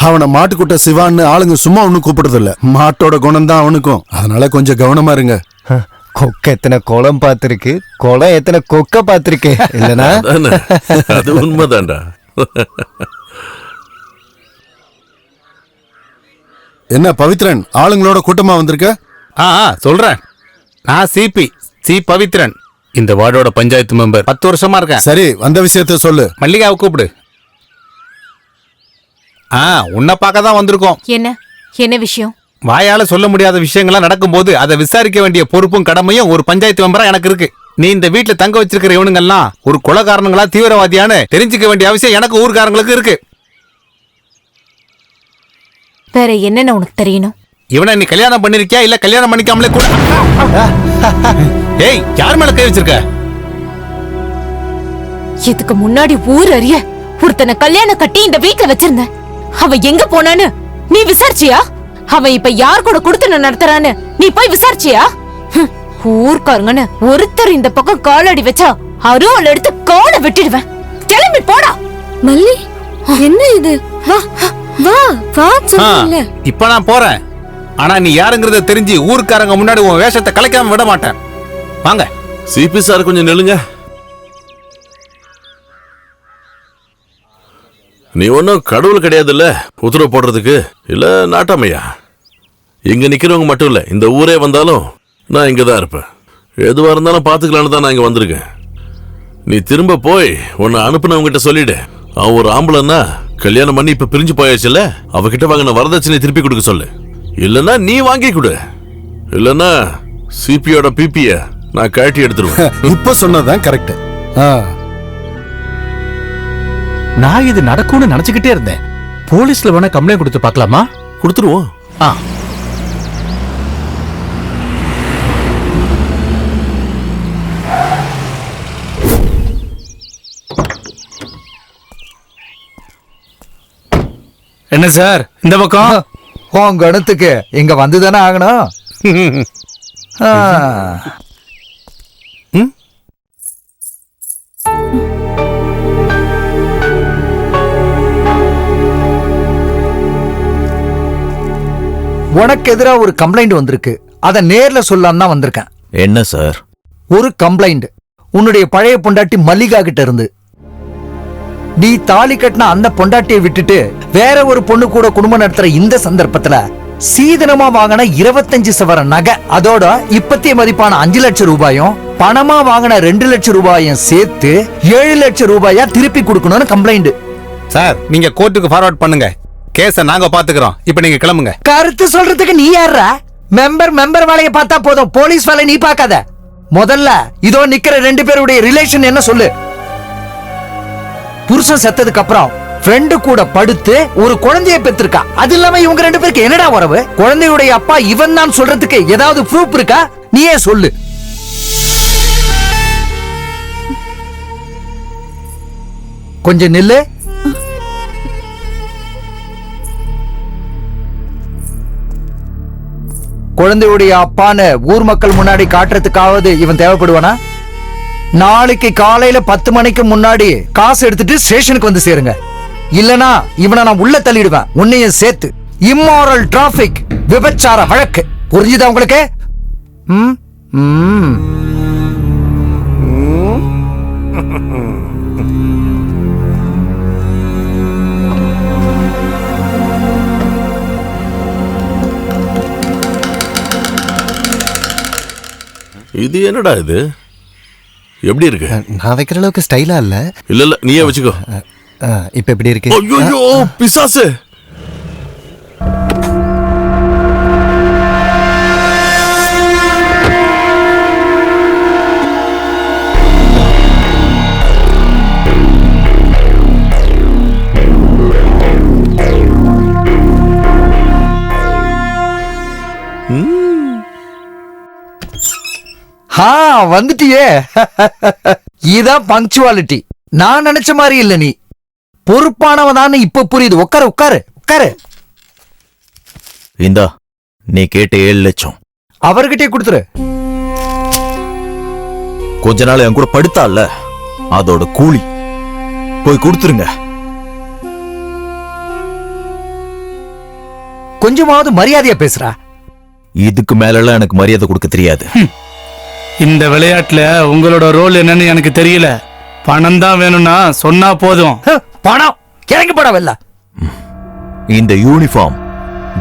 அவனை மாட்டுக்குட்ட சிவான்னு ஆளுங்க சும்மா ஒன்னும் கூப்பிடுறது இல்ல. மாட்டோட குணம் தான் அவனுக்கும். அதனால கொஞ்சம் கவனமா இருங்க. கொக்க எத்தனை குளம் பாத்திருக்கு, குளம் எத்தனை கொக்க பாத்திருக்கு இல்லனா? அது உண்மைதான்டா. என்ன பவித்ரன், ஆளுங்களோட கூட்டமா வந்திருக்க? சொல்றேன். நான் சி பவித்ரன், இந்த வார்டோட பஞ்சாயத்து மெம்பர். 10 வருஷமா இருக்கேன். சரி, வந்த விஷயத்த சொல்லு. மல்லிகாவை கூப்பிடு. உன்னை பார்க்க தான் வந்திருக்கோம். என்ன விஷயம்? வாயால சொல்ல முடியாத விஷயங்கள்லாம் நடக்கும்போது அதை விசாரிக்க வேண்டிய பொறுப்பும் கடமையும் ஒரு பஞ்சாயத்து மெம்பரா எனக்கு இருக்கு. நீ இந்த வீட்டுல தங்க வச்சிருக்கிற இவனுங்கெல்லாம் ஒரு கொலைகாரனுங்களா தீவிரவாதியான்னு தெரிஞ்சுக்க வேண்டிய அவசியம் எனக்கு ஊர்காரங்களுக்கு இருக்கு. வேற என்னன்னு உனக்கு தெரியணும்? இவனை நீ கல்யாணம் பண்ணிருக்கியா இல்ல கல்யாணம் பண்ணிக்காமலே கூட? ஏய், யார் மேல கை வச்சிருக்க? இதுக்கு முன்னாடி ஊர் அறிய ஒருத்தனை கல்யாணம் கட்டி இந்த வீட்டுல வச்சிருந்த. அவ எங்க போனான்னு நீ விசாரிச்சியா? அவன் இப்ப யார் கூட குடுத்து நடத்துறான்னு நீ போய் விசாரிச்சியா? ஊர்க்காரங்கன்னு ஒருத்தர் இந்த பக்கம் காலடி வச்சா அருவாள் எடுத்து காலை வெட்டிடுவேன். கிளம்பி போடா. மல்லி, என்ன இது? வா வா வா சொல்ல. இப்ப நான் போறேன். ஆனா நீ யாருங்கறத தெரிஞ்சு ஊர்க்காரங்க முன்னாடி உன் வேஷத்தை கலைக்காம விட மாட்டேன். வாங்க. சிபி சார் கொஞ்சம் நில்லுங்க. நீ ஒன்னும் கடவுள் கிடையாதுல்ல உத்தரவு போடுறதுக்கு, இல்ல நாட்டாமையா? இங்க நிக்கிறவங்க மட்டும் இல்ல, இந்த ஊரே வந்தாலும் நான் இங்கதான் இருப்பேன். எதுவா இருந்தாலும் பாத்துக்கலான்னு தான் நான் இங்க வந்திருக்கேன். நீ திரும்ப போய் உன்னை அனுப்புனவங்கிட்ட சொல்லிடு, அவன் ஒரு ஆம்பளைன்னா கல்யாணம் பண்ணி இப்ப பிரிஞ்சு போயாச்சுல்ல, அவகிட்ட வாங்கின வரதட்சணை திருப்பி கொடுக்க சொல்லு. இல்லன்னா நீ வாங்கி கொடு, இல்லன்னா சிபியோட பிபிய நான் கழட்டி எடுத்துருவேன். இப்ப சொன்னதான் கரெக்ட். நான் இது நடக்கும்னு நினைச்சுக்கிட்டே இருந்தேன். போலீஸ்ல வேணா கம்ப்ளைண்ட் கொடுத்து பார்க்கலாமா? கொடுத்துருவோம். என்ன சார் இந்த பக்கம்? உன் கணத்துக்கு இங்க வந்துதானே ஆகணும். உனக்கு எதிராக ஒரு கம்ப்ளைண்ட் வந்திருக்கு. அத நேர்ல சொல்லலாம் தான் வந்திருக்கேன். என்ன சார்? ஒரு கம்ப்ளைண்ட் உன்னுடைய பழைய பொண்டாட்டி மல்லிகா கிட்ட இருந்து. நீ தாலி கட்டின அந்த பொண்டாட்டியை விட்டுட்டு வேற ஒரு பொண்ணு கூட குடும்பம் நடத்துற இந்த சந்தர்ப்பத்துல சீதனமா வாங்கின 25 சவரன் நகை, அதோட இப்பத்திய மதிப்பான 5 லட்சம் ரூபாயும் பணமா வாங்கின 2 லட்சம் ரூபாயும் சேர்த்து 7 லட்சம் ரூபாயா திருப்பி கொடுக்கணும்னு கம்ப்ளைண்ட். சார், நீங்க கோர்ட்டுக்கு ஃபார்வர்ட் பண்ணுங்க. கேஸ நாங்க பாத்துக்கிறோம். இப்ப நீங்க கிளம்புங்க. கருத்து சொல்றதுக்கு நீ யாரா? மெம்பர் வேலையை பார்த்தா போதும், போலீஸ் வேலை நீ பார்க்காத. முதல்ல இதோ நிக்கிற 2 பேருடைய ரிலேஷன் என்ன சொல்லு. புருஷன் செத்ததுக்கு அப்புறம் ஃப்ரெண்டு கூட படுத்து ஒரு குழந்தையை பெற்றிருக்கா. அது இல்லாம இவங்க 2 பேருக்கு என்னடா உறவு? குழந்தையுடைய அப்பா இவன் தான் சொல்றதுக்கு ஏதாவது ப்ரூஃப் இருக்கா? நீயே சொல்லு. கொஞ்சம் நில்லு. குழந்தையுடைய அப்பான்னு ஊர் மக்கள் முன்னாடி காட்டுறதுக்காவது இவன் தேவைப்படுவானா? நாளைக்கு காலையில 10 மணிக்கு முன்னாடி காசு எடுத்துட்டு ஸ்டேஷனுக்கு வந்து சேருங்க. இல்லனா இவனை நான் உள்ள தள்ளிடுவேன், உன்னையும் சேர்த்து. இம்மாரல் டிராபிக், விபச்சார வழக்கு. புரிஞ்சுதா உங்களுக்கு? இது என்னடா இது? எப்படி இருக்கு? நான் வைக்கிற அளவுக்கு ஸ்டைலா இல்ல. இல்ல நீயே வச்சுக்கோ. இப்ப எப்படி இருக்கு? ஐயோ பிசாசு! வந்துட்டியே. இதான் பங்க்சுவாலிட்டி. நான் நினைச்ச மாதிரி இல்ல. நீ பொறுப்பானவதான்னு இப்ப புரியுது. உட்காரு உட்காரு உட்காரு. இந்தா நீ கேட்ட 7 லட்சம் அவர்கிட்டே கொடுத்துரு. கொஞ்ச நாள் என் கூட படுத்தால, அதோட கூலி. போய் கொடுத்துருங்க. கொஞ்சமாவது மரியாதையா பேசுறா. இதுக்கு மேலெல்லாம் எனக்கு மரியாதை கொடுக்க தெரியாது. இந்த விளையாட்டுல உங்களோட ரோல் என்னன்னு எனக்கு தெரியல. பணம் தான் வேணும்னா சொன்னா போதும். பணம் இறங்கி படவில்ல. இந்த யூனிஃபார்ம்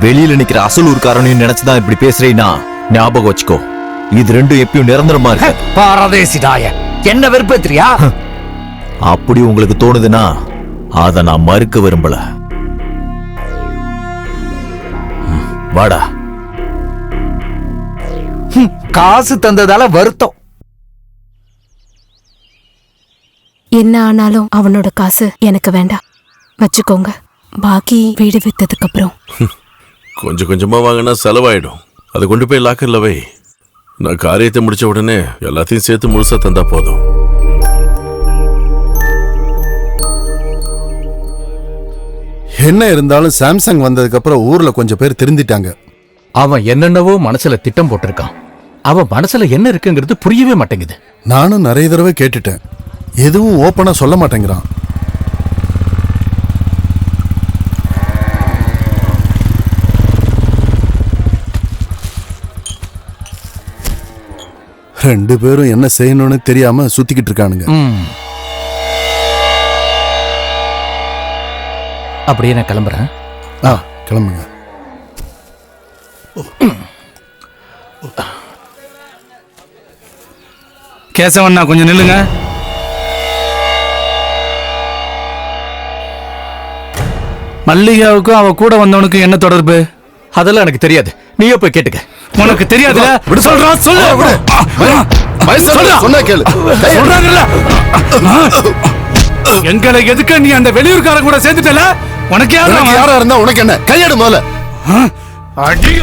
வெளியில நிக்கிற அசல் ஊர்க்காரனையும் நினைச்சுதான் இப்படி பேசுறீன்னா ஞாபகம் வச்சுக்கோ, இது ரெண்டும் எப்பயும் நிரந்தரமா இருக்கு. பாரதேசிடாய, என்ன வெறுப்பேத்திரியா? அப்படி உங்களுக்கு தோணுதுன்னா அதை நான் மறுக்க விரும்பல. வாடா. காசு தந்ததால வருத்தம். என்ன ஆனாலும் அவனோட காசு எனக்கு வேண்டாம், வச்சுக்கோங்க. பாக்கி வீடு வித்ததுக்கு அப்புறம். கொஞ்சம் கொஞ்சமா வாங்கினா செலவாயிடும். அதை கொண்டு போய் லாக்கர்ல வை. நான் காரியத்தை முடிச்ச உடனே எல்லாத்தையும் சேர்த்து முழுசா தந்தா போதும். என்ன இருந்தாலும் சாம்சங் வந்ததுக்கு அப்புறம் ஊர்ல கொஞ்சம் பேர் திருந்திட்டாங்க. அவன் என்னென்னவோ மனசுல திட்டம் போட்டிருக்கான். அவன் மனசுல என்ன இருக்குங்கிறது புரியவே மாட்டேங்குது. நானும் நிறைய தடவை கேட்டுட்டேன், எதுவும் ஓப்பனா சொல்ல மாட்டேங்கிறான். ரெண்டு பேரும் என்ன செய்யணும்னு தெரியாம சுத்திக்கிட்டு இருக்கானுங்க. அப்படியே நான் கிளம்புறேன். கிளம்புங்க. கேசவண்ணா கொஞ்சம் நில்லுங்க. மல்லிகாவுக்கும் அவ கூட வந்தவனுக்கும் என்ன தொடர்பு? அதெல்லாம் எனக்கு தெரியாது, நீயே போய் கேட்டுக்க. உனக்கு தெரியாதுல? சொல்றான், சொல்லு. சொன்னா கேளு. சொல்றாங்கல்ல, எங்களை எதுக்க நீ அந்த வெளியூர்காரன் கூட சேர்ந்துட்டல? உனக்கு யாரா இருந்தா உனக்கு என்ன? கையெடு முதல்ல. அடி.